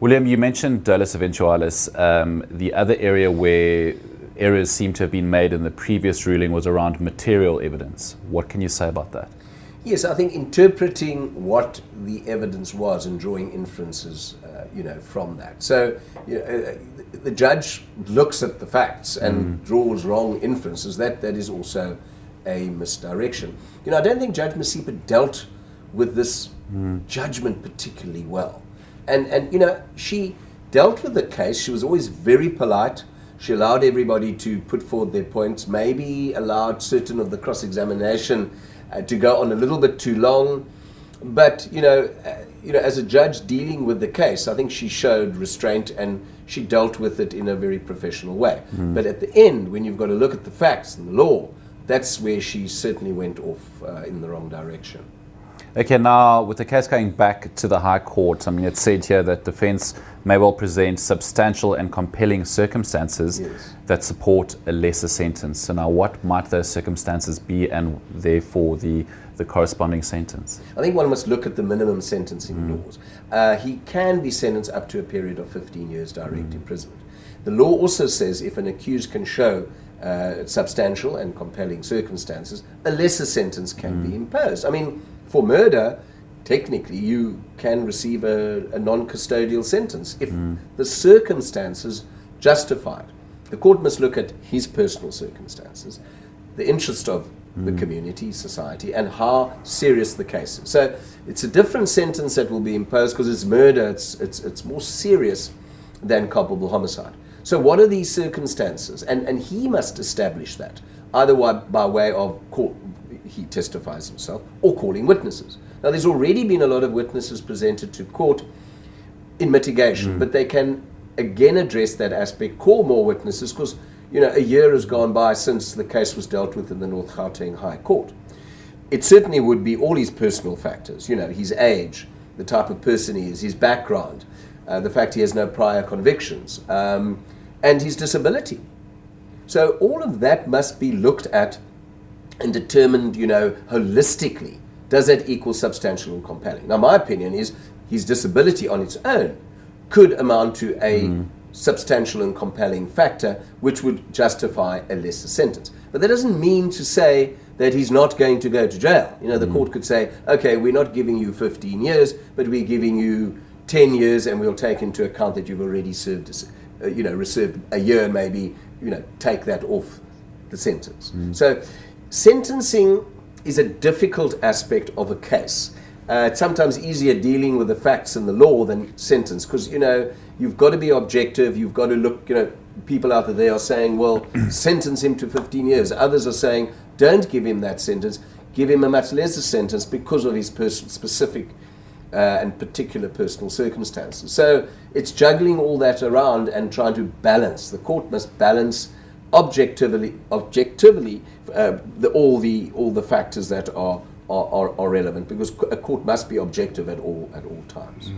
William, you mentioned dolus eventualis. The other area where errors seem to have been made in the previous ruling was around material evidence. What can you say about that? Yes, I think interpreting what the evidence was and drawing inferences, from that. So, the judge looks at the facts and draws wrong inferences. That is also a misdirection. I don't think Judge Masipa dealt with this judgment particularly well. And she dealt with the case. She was always very polite. She allowed everybody to put forward their points, maybe allowed certain of the cross-examination to go on a little bit too long. But, as a judge dealing with the case, I think she showed restraint and she dealt with it in a very professional way. But at the end, when you've got to look at the facts and the law, that's where she certainly went off in the wrong direction. Okay, now with the case going back to the High Court, it's said here that defence may well present substantial and compelling circumstances that support a lesser sentence. So now what might those circumstances be, and therefore the corresponding sentence? I think one must look at the minimum sentencing laws. He can be sentenced up to a period of 15 years direct imprisonment. The law also says if an accused can show substantial and compelling circumstances, a lesser sentence can be imposed. For murder, technically, you can receive a non-custodial sentence if the circumstances justify it. The court must look at his personal circumstances, the interest of the community, society, and how serious the case is. So it's a different sentence that will be imposed because it's murder. It's more serious than culpable homicide. So what are these circumstances? And he must establish that, either by way of court, he testifies himself, or calling witnesses. Now, there's already been a lot of witnesses presented to court in mitigation, but they can again address that aspect, call more witnesses, because a year has gone by since the case was dealt with in the North Gauteng High Court. It certainly would be all his personal factors, his age, the type of person he is, his background, the fact he has no prior convictions, and his disability. So all of that must be looked at and determined, holistically. Does that equal substantial and compelling? Now, my opinion is his disability on its own could amount to a substantial and compelling factor which would justify a lesser sentence. But that doesn't mean to say that he's not going to go to jail. The court could say, okay, we're not giving you 15 years, but we're giving you 10 years, and we'll take into account that you've already served, reserved a year, maybe, take that off the sentence. So sentencing is a difficult aspect of a case. It's sometimes easier dealing with the facts and the law than sentence, because, you've got to be objective, you've got to look, people out there are saying, well, sentence him to 15 years. Others are saying, don't give him that sentence, give him a much lesser sentence because of his specific and particular personal circumstances. So it's juggling all that around and trying to balance. The court must balance objectively all the factors that are relevant, because a court must be objective at all times.